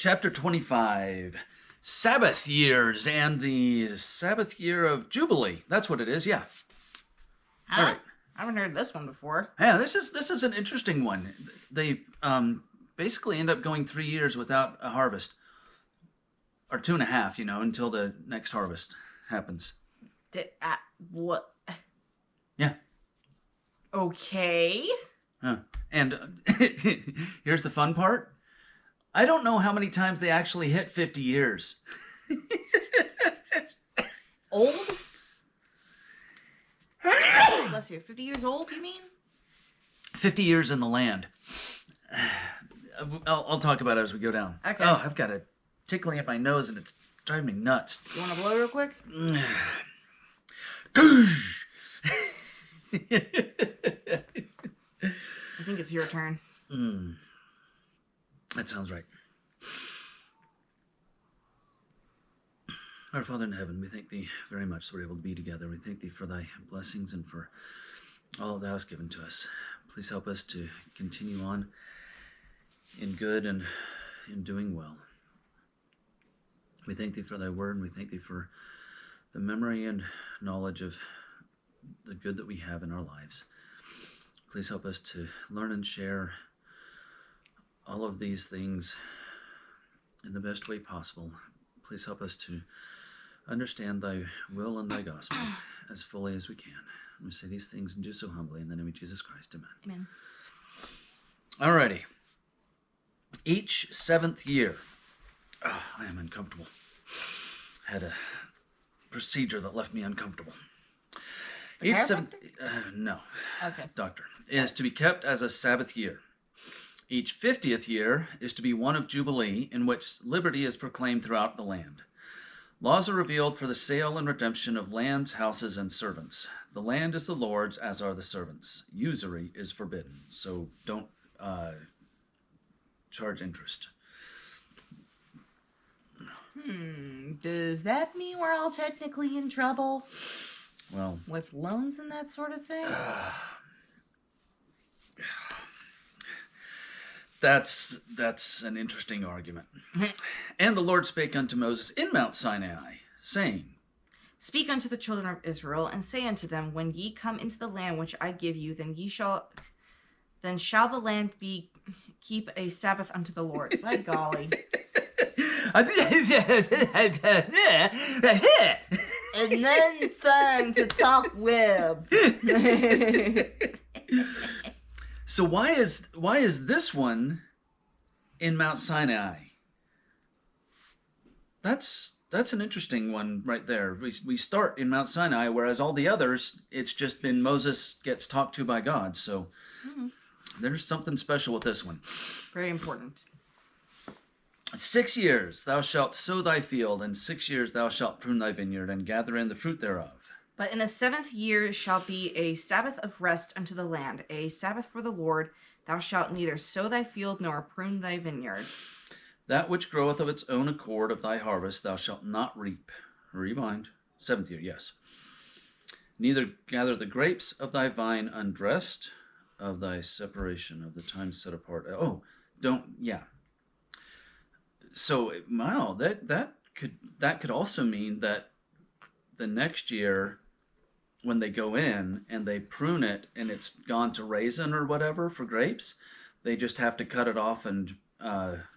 chapter 25, Sabbath years and the Sabbath year of Jubilee. That's what it is, yeah. Huh? All right. I haven't heard this one before. Yeah, this is an interesting one. They basically end up going 3 years without a harvest. Or 2.5, until the next harvest happens. What? Yeah. Okay. And here's the fun part. I don't know how many times they actually hit 50 years. Old? Bless you. 50 years old, you mean? 50 years in the land. I'll talk about it as we go down. Okay. Oh, I've got a tickling at my nose and it's driving me nuts. You want to blow real quick? I think it's your turn. That sounds right. Our Father in heaven, we thank thee very much that we're able to be together. We thank thee for thy blessings and for all thou hast given to us. Please help us to continue on in good and in doing well. We thank thee for thy word, and we thank thee for the memory and knowledge of the good that we have in our lives. Please help us to learn and share all of these things in the best way possible. Please help us to understand thy will and thy gospel as fully as we can. And we say these things and do so humbly in the name of Jesus Christ. Amen. Amen. Alrighty. Each 7th year. Oh, I am uncomfortable. Had a procedure that left me uncomfortable. Each 7th, no, Okay. doctor, is to be kept as a Sabbath year. Each 50th year is to be one of Jubilee, in which liberty is proclaimed throughout the land. Laws are revealed for the sale and redemption of lands, houses, and servants. The land is the Lord's, as are the servants. Usury is forbidden, so don't charge interest. Does that mean we're all technically in trouble? Well, With loans and that sort of thing? That's an interesting argument. And the Lord spake unto Moses in Mount Sinai, saying, Speak unto the children of Israel, and say unto them, When ye come into the land which I give you, then shall the land keep a Sabbath unto the Lord. By golly. And then time to talk web. So why is this one in Mount Sinai? That's an interesting one right there. We start in Mount Sinai, whereas all the others, it's just been Moses gets talked to by God. So there's something special with this one. Very important. 6 years thou shalt sow thy field, and 6 years thou shalt prune thy vineyard, and gather in the fruit thereof. But in the 7th year shall be a Sabbath of rest unto the land, a Sabbath for the Lord. Thou shalt neither sow thy field nor prune thy vineyard. That which groweth of its own accord of thy harvest thou shalt not reap. Rewind. 7th year, yes. Neither gather the grapes of thy vine undressed, of thy separation, of the time set apart. So, wow, that could also mean that the next year, when they go in and they prune it and it's gone to raisin or whatever for grapes, they just have to cut it off and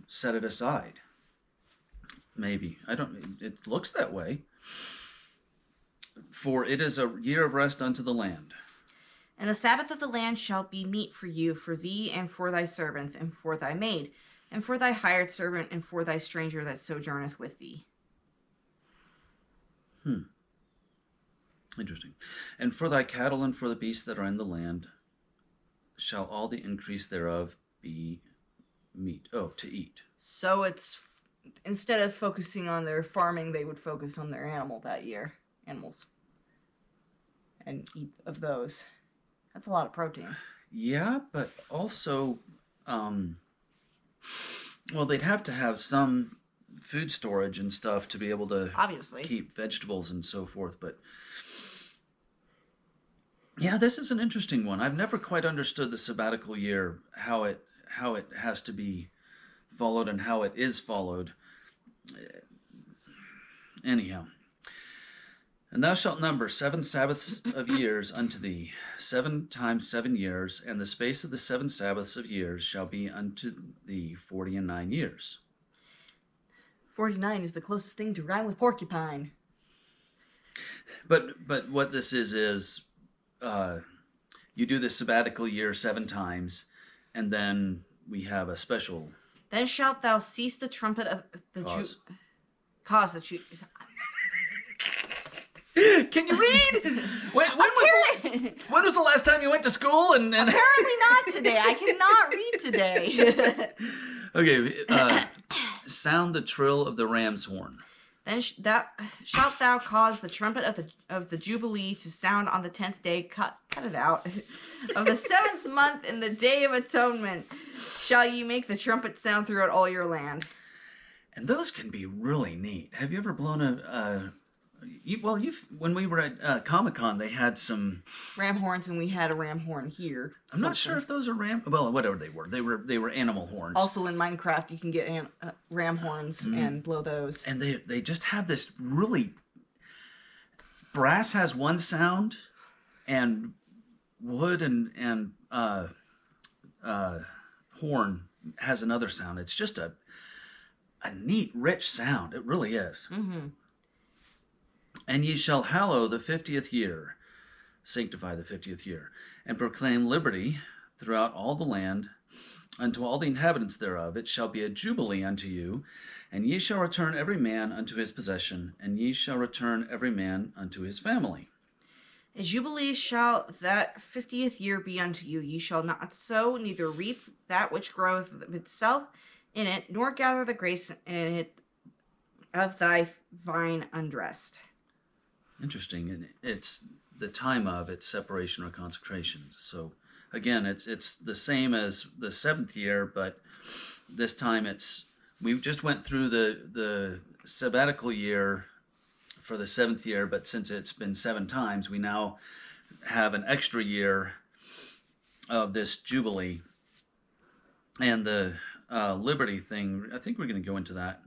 set it aside. Maybe. It looks that way. For it is a year of rest unto the land. And the Sabbath of the land shall be meat for you, for thee, and for thy servant, and for thy maid, and for thy hired servant, and for thy stranger that sojourneth with thee. Interesting. And for thy cattle and for the beasts that are in the land shall all the increase thereof be meat. Oh, to eat. So it's, instead of focusing on their farming, they would focus on their animals. And eat of those. That's a lot of protein. Yeah, but also, they'd have to have some food storage and stuff to be able to Obviously keep vegetables and so forth, but yeah, this is an interesting one. I've never quite understood the sabbatical year, how it has to be followed and how it is followed. Anyhow. And thou shalt number 7 Sabbaths of years unto thee, 7 times 7 years, and the space of the 7 Sabbaths of years shall be unto thee 49 years. 49 is the closest thing to rhyme with porcupine. But what this is you do the sabbatical year 7 times, and then we have a special. Then shalt thou cease the trumpet of the cause the Can you read? When was the last time you went to school? And Apparently not today. I cannot read today. Okay, sound the trill of the ram's horn. Then shalt thou cause the trumpet of the Jubilee to sound on the 10th day. Cut it out. Of the 7th month in the day of atonement shall ye make the trumpet sound throughout all your land. And those can be really neat. Have you ever blown when we were at Comic-Con, they had some ram horns, and we had a ram horn here. I'm not sure if those are whatever they were. They were animal horns. Also in Minecraft, you can get ram horns and blow those. And they just have this really. Brass has one sound, and wood and horn has another sound. It's just a neat, rich sound. It really is. Mm-hmm. And ye shall hallow the 50th year, sanctify the 50th year, and proclaim liberty throughout all the land unto all the inhabitants thereof. It shall be a jubilee unto you, and ye shall return every man unto his possession, and ye shall return every man unto his family. A jubilee shall that 50th year be unto you. Ye shall not sow, neither reap that which groweth of itself in it, nor gather the grapes in it of thy vine undressed. Interesting, and it's the time of its separation or consecration. So again, it's the same as the 7th year, but this time we just went through the sabbatical year for the 7th year, but since it's been 7 times, we now have an extra year of this jubilee. And the liberty thing, I think we're going to go into that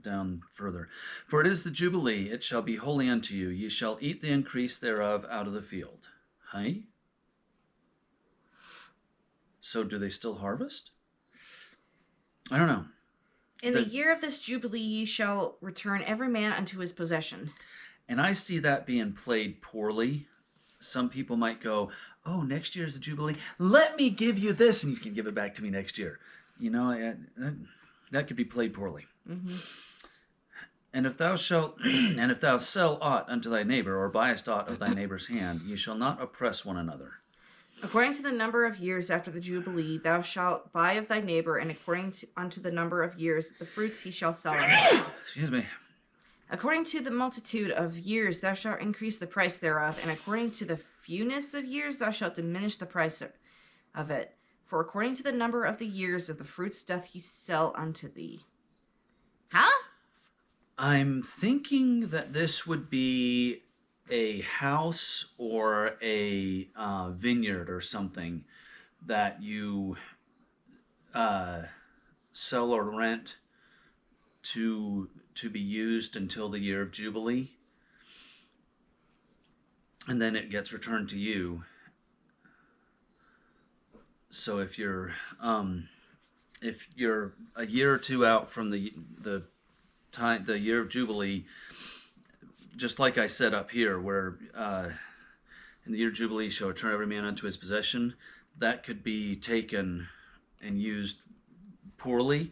down further. For it is the Jubilee, it shall be holy unto you. Ye shall eat the increase thereof out of the field. Hey? So do they still harvest? I don't know. In the year of this Jubilee ye shall return every man unto his possession. And I see that being played poorly. Some people might go, oh, next year is the Jubilee. Let me give you this, and you can give it back to me next year. You know, that could be played poorly. Mm-hmm. And if thou sell aught unto thy neighbor, or buyest aught of thy neighbor's hand, ye shall not oppress one another. According to the number of years after the Jubilee, thou shalt buy of thy neighbor, and according unto the number of years, the fruits he shall sell unto. Excuse me. According to the multitude of years, thou shalt increase the price thereof, and according to the fewness of years, thou shalt diminish the price of it. For according to the number of the years of the fruits doth he sell unto thee. Huh? I'm thinking that this would be a house or a vineyard or something that you sell or rent to be used until the year of Jubilee, and then it gets returned to you. So if you're a year or two out from the year of Jubilee, just like I said up here, where in the year of Jubilee shall return every man unto his possession, that could be taken and used poorly.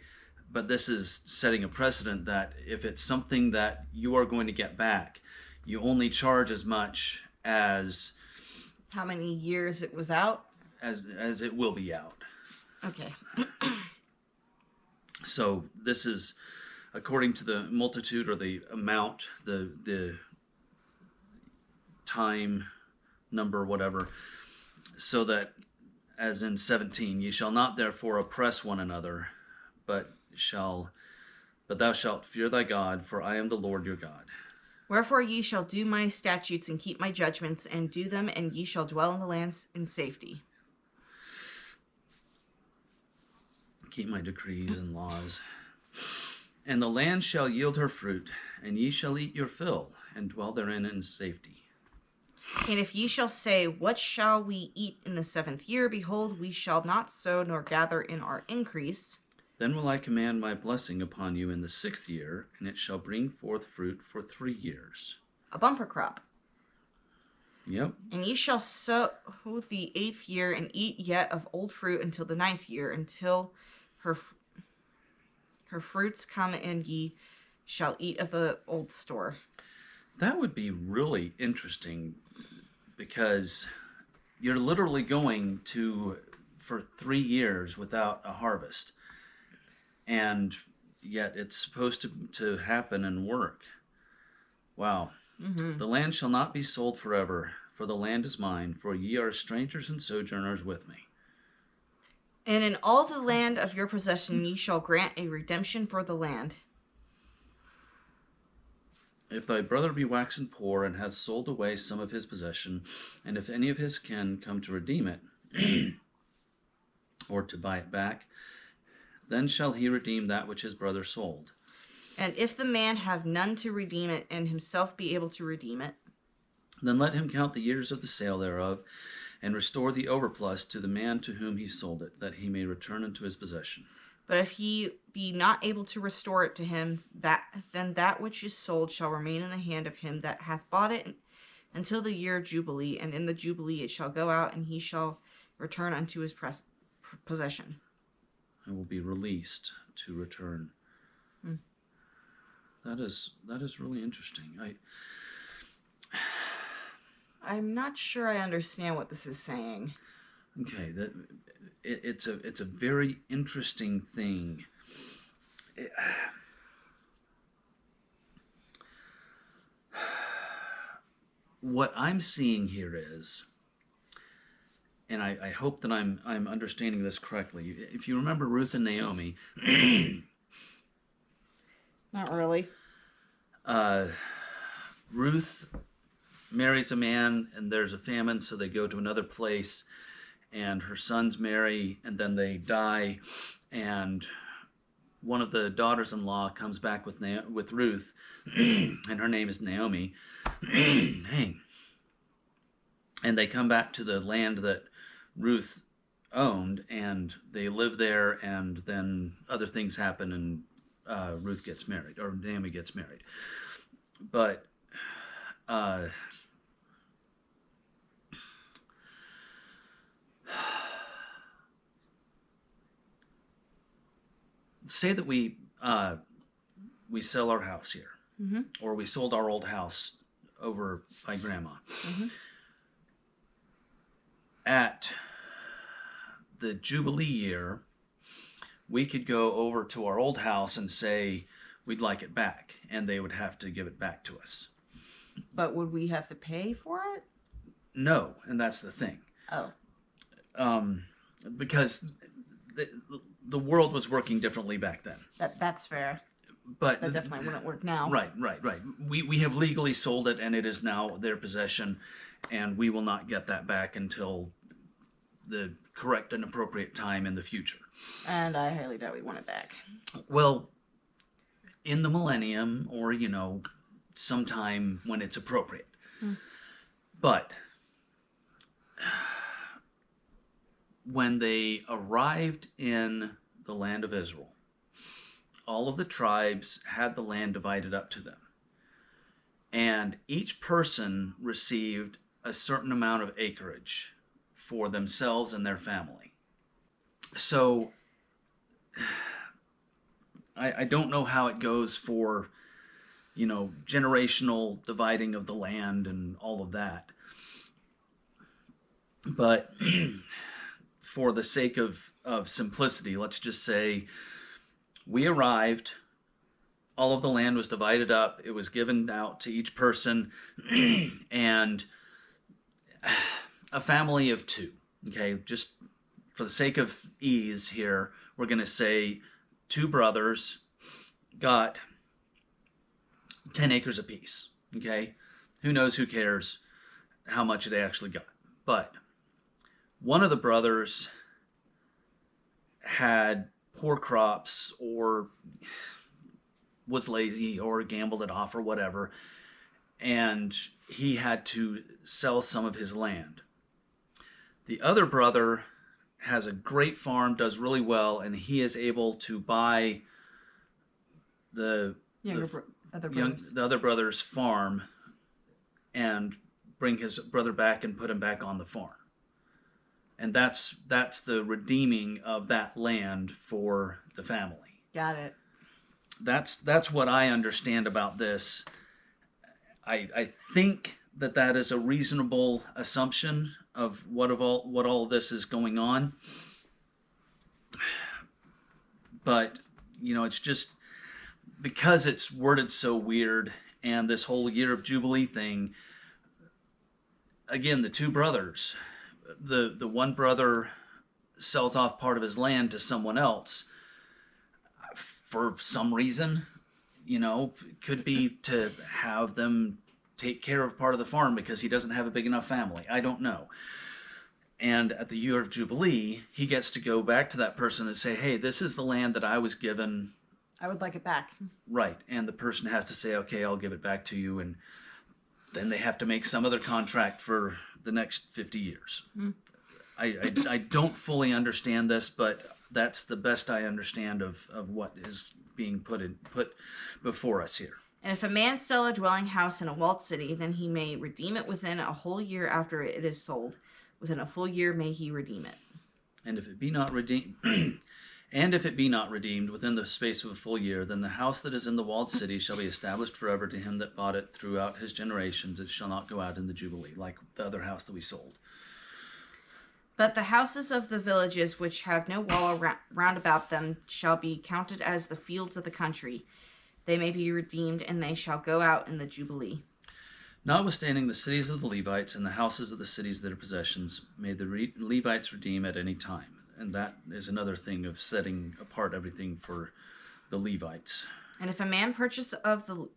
But this is setting a precedent that if it's something that you are going to get back, you only charge as much as how many years it was out? As it will be out. Okay. So this is according to the multitude or the amount, the time, number, whatever, so that, as in 17, ye shall not therefore oppress one another, but thou shalt fear thy God, for I am the Lord your God. Wherefore ye shall do my statutes and keep my judgments and do them, and ye shall dwell in the lands in safety. keep my decrees and laws. And the land shall yield her fruit, and ye shall eat your fill, and dwell therein in safety. And if ye shall say, what shall we eat in the 7th year? Behold, we shall not sow nor gather in our increase. Then will I command my blessing upon you in the 6th year, and it shall bring forth fruit for 3 years. A bumper crop. Yep. And ye shall sow the 8th year, and eat yet of old fruit until the 9th year, until her fruits come, and ye shall eat of the old store. That would be really interesting, because you're literally going for 3 years without a harvest. And yet it's supposed to happen and work. Wow. Mm-hmm. The land shall not be sold forever, for the land is mine, for ye are strangers and sojourners with me. And in all the land of your possession ye shall grant a redemption for the land. If thy brother be waxen poor, and hath sold away some of his possession, and if any of his kin come to redeem it, or to buy it back, then shall he redeem that which his brother sold. And if the man have none to redeem it, and himself be able to redeem it, then let him count the years of the sale thereof, and restore the overplus to the man to whom he sold it, that he may return unto his possession. But if he be not able to restore it to him, then that which is sold shall remain in the hand of him that hath bought it until the year of Jubilee, and in the Jubilee it shall go out, and he shall return unto his possession. And will be released to return. That is really interesting. I'm not sure I understand what this is saying. Okay, it's a very interesting thing. What I'm seeing here is, and I hope that I'm understanding this correctly. If you remember Ruth and Naomi, Not really. Ruth marries a man, and there's a famine, so they go to another place, and her sons marry, and then they die, and one of the daughters-in-law comes back with Ruth, and her name is Naomi. Dang. And they come back to the land that Ruth owned, and they live there, and then other things happen, and Ruth gets married, or Naomi gets married. But say that we sell our house here, Mm-hmm. or we sold our old house over by Grandma. Mm-hmm. At the Jubilee year, we could go over to our old house and say we'd like it back, and they would have to give it back to us. But would we have to pay for it? No, and that's the thing. Oh. Because the world was working differently back then. That's fair. But That definitely wouldn't work now. Right. We have legally sold it, and it is now their possession, and we will not get that back until the correct and appropriate time in the future. And I highly doubt we want it back. Well, in the millennium, or, sometime when it's appropriate. But when they arrived in the land of Israel, all of the tribes had the land divided up to them. And each person received a certain amount of acreage for themselves and their family. So I don't know how it goes for, generational dividing of the land and all of that. But for the sake of simplicity, let's just say we arrived, all of the land was divided up, it was given out to each person, and a family of 2, okay? Just for the sake of ease here, we're going to say 2 brothers got 10 acres apiece, okay? Who knows, who cares how much they actually got. But one of the brothers had poor crops or was lazy or gambled it off or whatever, and he had to sell some of his land. The other brother has a great farm, does really well, and he is able to buy the other brother's farm and bring his brother back and put him back on the farm. And that's the redeeming of that land for the family. Got it. That's what I understand about this. I think that is a reasonable assumption of what all of this is going on. But it's just because it's worded so weird, and this whole year of Jubilee thing. Again, the two brothers, the one brother sells off part of his land to someone else for some reason. Could be to have them take care of part of the farm because he doesn't have a big enough family. I don't know. And at the year of Jubilee, he gets to go back to that person and say, hey, this is the land that I was given. I would like it back. Right. And the person has to say, okay, I'll give it back to you. And then they have to make some other contract for the next 50 years. Mm. I don't fully understand this, but that's the best I understand of what is being put before us here. And if a man sell a dwelling house in a walled city, then he may redeem it within a whole year after it is sold. Within a full year may he redeem it. And if it be not redeemed, within the space of a full year, then the house that is in the walled city shall be established forever to him that bought it throughout his generations. It shall not go out in the Jubilee, like the other house that we sold. But the houses of the villages which have no wall round about them shall be counted as the fields of the country. They may be redeemed, and they shall go out in the Jubilee. Notwithstanding the cities of the Levites and the houses of the cities that are possessions, may the Levites redeem at any time. And that is another thing of setting apart everything for the Levites. And if a man purchase of the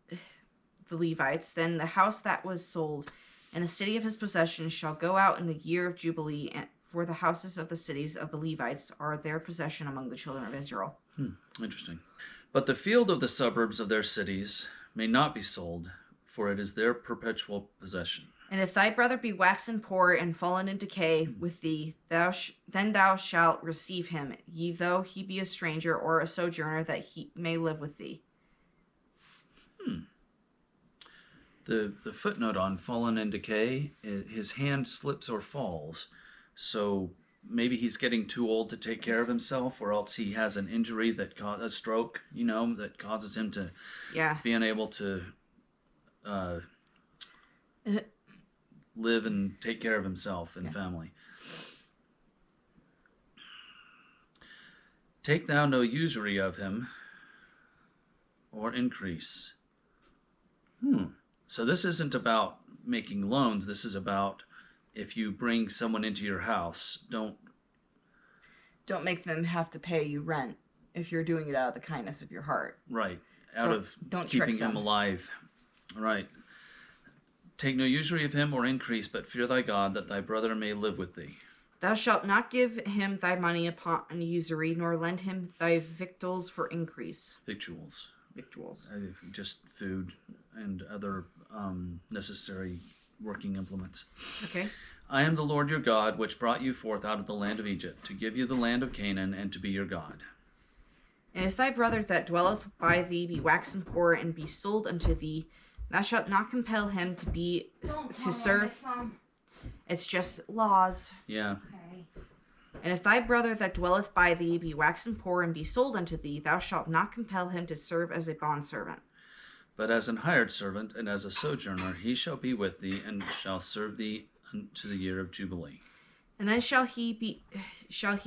Levites, then the house that was sold and the city of his possession shall go out in the year of Jubilee, for the houses of the cities of the Levites are their possession among the children of Israel. Interesting. But the field of the suburbs of their cities may not be sold, for it is their perpetual possession. And if thy brother be waxen poor and fallen in decay with thee, then thou shalt receive him, ye though he be a stranger or a sojourner, that he may live with thee. The footnote on fallen in decay, his hand slips or falls, so maybe he's getting too old to take care of himself, or else he has an injury a stroke, that causes him to be unable to live and take care of himself and family. Take thou no usury of him, or increase. So this isn't about making loans. This is about if you bring someone into your house, don't make them have to pay you rent if you're doing it out of the kindness of your heart. Right. Don't keeping him alive. Right. Take no usury of him or increase, but fear thy God, that thy brother may live with thee. Thou shalt not give him thy money upon usury, nor lend him thy victuals for increase. Victuals. Just food and other necessary working implements. Okay. I am the Lord your God, which brought you forth out of the land of Egypt, to give you the land of Canaan, and to be your God. And if thy brother that dwelleth by thee be waxen poor and be sold unto thee, thou shalt not compel him to serve. It's just laws. Yeah. Okay. And if thy brother that dwelleth by thee be waxen poor and be sold unto thee, thou shalt not compel him to serve as a bondservant. But as an hired servant and as a sojourner, he shall be with thee, and shall serve thee unto the year of Jubilee. And then shall he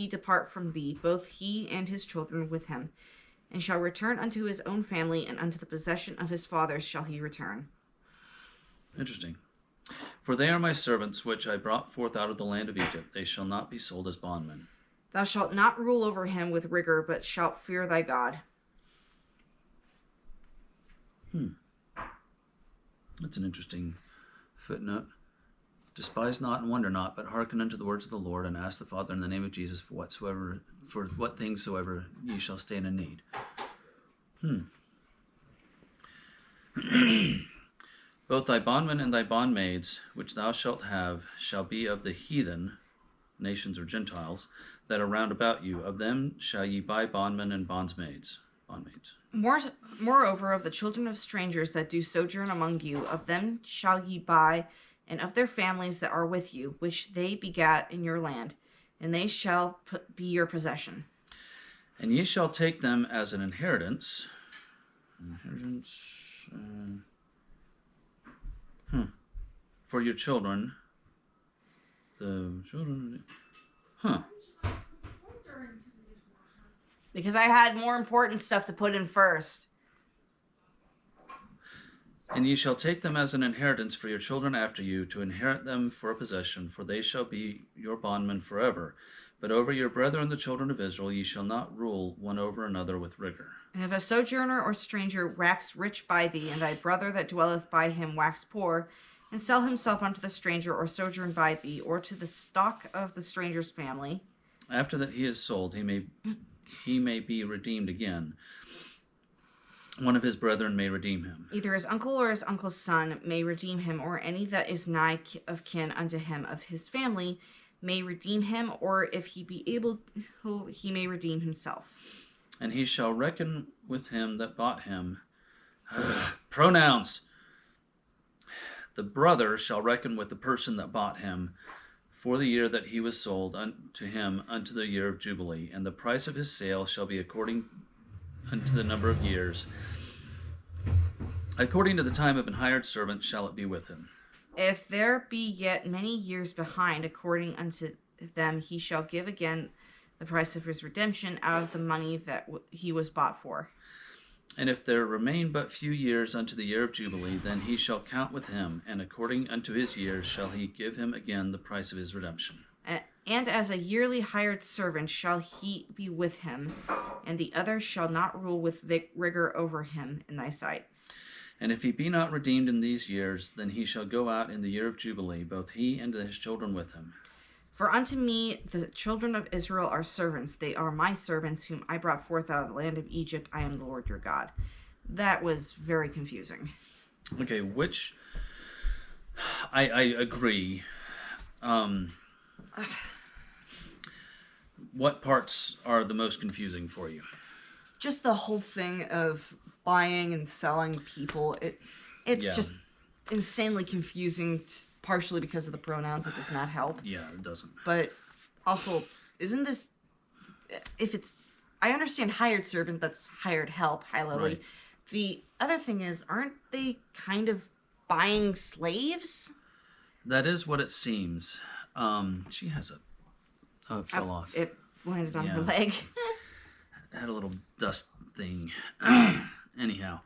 depart from thee, both he and his children with him, and shall return unto his own family, and unto the possession of his fathers shall he return. Interesting. For they are my servants, which I brought forth out of the land of Egypt. They shall not be sold as bondmen. Thou shalt not rule over him with rigor, but shalt fear thy God. That's an interesting footnote. Despise not and wonder not, but hearken unto the words of the Lord, and ask the Father in the name of Jesus for whatsoever for what things soever ye shall stand in need. Both thy bondmen and thy bondmaids, which thou shalt have, shall be of the heathen, nations or Gentiles, that are round about you. Of them shall ye buy bondmen and bondmaids. Moreover, of the children of strangers that do sojourn among you, of them shall ye buy, and of their families that are with you, which they begat in your land, and they shall be your possession. And ye shall take them as an inheritance. For your children. The children. Because I had more important stuff to put in first. And ye shall take them as an inheritance for your children after you, to inherit them for a possession, for they shall be your bondmen forever. But over your brethren, the children of Israel, ye shall not rule one over another with rigor. And if a sojourner or stranger wax rich by thee, and thy brother that dwelleth by him wax poor, and sell himself unto the stranger, or sojourn by thee, or to the stock of the stranger's family, after that he is sold, he may be redeemed again. One of his brethren may redeem him. Either his uncle or his uncle's son may redeem him, or any that is nigh of kin unto him of his family may redeem him, or if he be able, he may redeem himself. And he shall reckon with him that bought him. Pronouns. The brother shall reckon with the person that bought him for the year that he was sold unto him unto the year of Jubilee. And the price of his sale shall be according unto the number of years. According to the time of an hired servant shall it be with him. If there be yet many years behind, according unto them, he shall give again the price of his redemption out of the money that he was bought for. And if there remain but few years unto the year of Jubilee, then he shall count with him, and according unto his years shall he give him again the price of his redemption. And as a yearly hired servant shall he be with him, and the other shall not rule with rigor over him in thy sight. And if he be not redeemed in these years, then he shall go out in the year of Jubilee, both he and his children with him. For unto me the children of Israel are servants. They are my servants, whom I brought forth out of the land of Egypt. I am the Lord your God. That was very confusing. Okay, which I agree. What parts are the most confusing for you? Just the whole thing of buying and selling people. It's just insanely confusing, partially because of the pronouns. It does not help. Yeah, it doesn't. But also, isn't this, I understand hired servant, that's hired help, hi Lily. Right. The other thing is, aren't they kind of buying slaves? That is what it seems. She has it fell off. It landed on her leg. Had a little dust thing. Anyhow.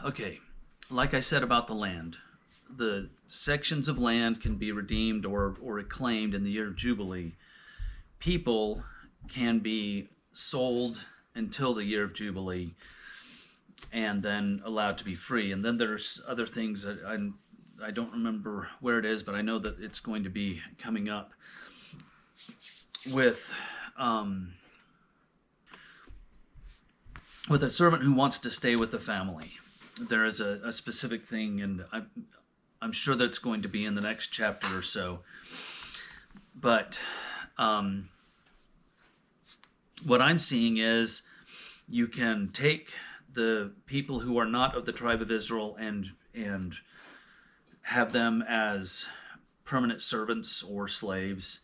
Okay. Like I said about the land, the sections of land can be redeemed or reclaimed in the year of Jubilee. People can be sold until the year of Jubilee and then allowed to be free. And then there's other things that I don't remember where it is, but I know that it's going to be coming up with a servant who wants to stay with the family. There is a specific thing, and I'm sure that's going to be in the next chapter or so. But what I'm seeing is you can take the people who are not of the tribe of Israel and have them as permanent servants or slaves,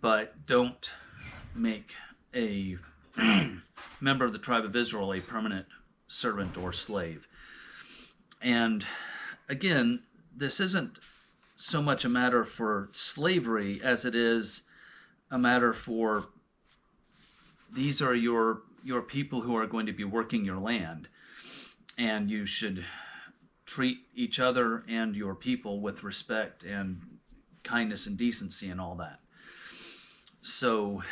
but don't make a member of the tribe of Israel a permanent servant or slave. And again, this isn't so much a matter for slavery as it is a matter for these are your people who are going to be working your land, and you should treat each other and your people with respect and kindness and decency and all that. So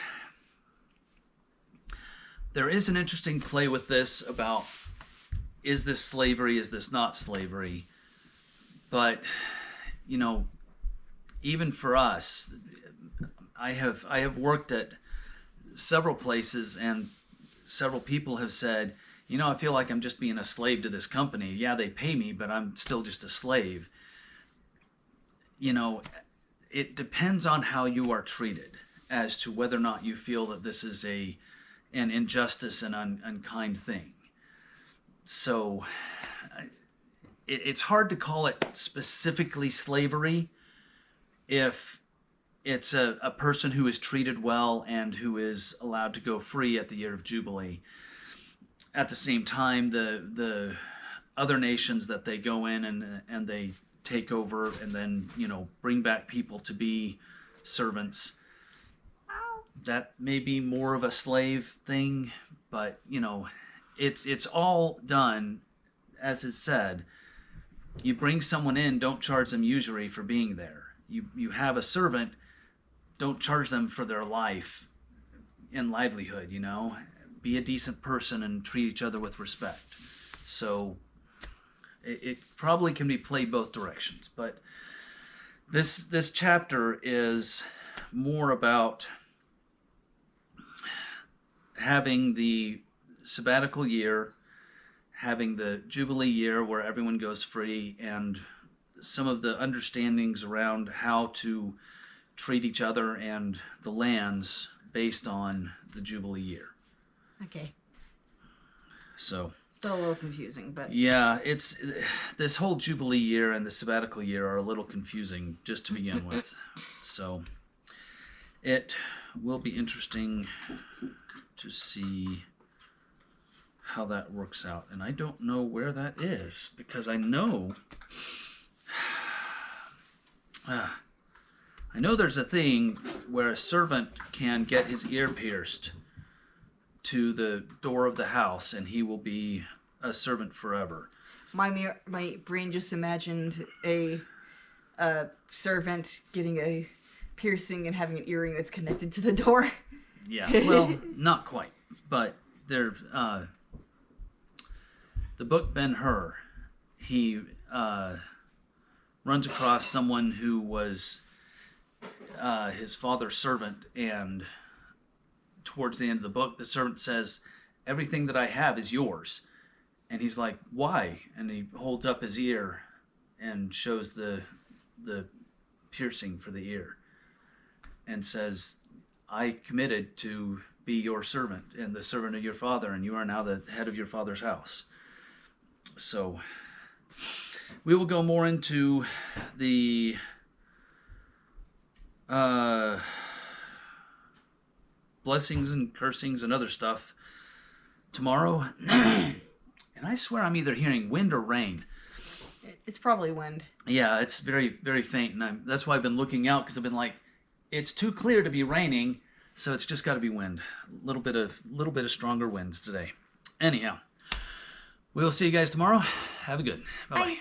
there is an interesting play with this about, is this slavery, is this not slavery? But you know, even for us, I have worked at several places, and several people have said, you know, I feel like I'm just being a slave to this company. Yeah, they pay me, but I'm still just a slave. You know, it depends on how you are treated as to whether or not you feel that this is an injustice and unkind thing. So it's hard to call it specifically slavery if it's a person who is treated well and who is allowed to go free at the year of Jubilee. At the same time, the other nations that they go in and they take over and then, you know, bring back people to be servants, that may be more of a slave thing, but, you know, it's all done, as is said. You bring someone in, don't charge them usury for being there. You have a servant, don't charge them for their life and livelihood, you know. Be a decent person and treat each other with respect. So it probably can be played both directions. But this chapter is more about having the sabbatical year, having the Jubilee year where everyone goes free, and some of the understandings around how to treat each other and the lands based on the Jubilee year. Okay. So Still a little confusing, but yeah, it's this whole Jubilee year and the sabbatical year are a little confusing just to begin with. So it will be interesting to see how that works out. And I don't know where that is, because I know there's a thing where a servant can get his ear pierced to the door of the house, and he will be a servant forever. my brain just imagined a servant getting a piercing and having an earring that's connected to the door. Yeah, well, not quite, but there. The book Ben-Hur, he runs across someone who was his father's servant, and towards the end of the book, the servant says, "Everything that I have is yours." And he's like, "Why?" And he holds up his ear and shows the piercing for the ear and says, "I committed to be your servant and the servant of your father, and you are now the head of your father's house." So we will go more into the blessings and cursings and other stuff tomorrow. And I swear I'm either hearing wind or rain. It's probably wind. Yeah, it's very, very faint, and that's why I've been looking out, because I've been like, it's too clear to be raining, so it's just got to be wind. A little bit of stronger winds today. Anyhow, we'll see you guys tomorrow. Have a good. Bye-bye. Bye.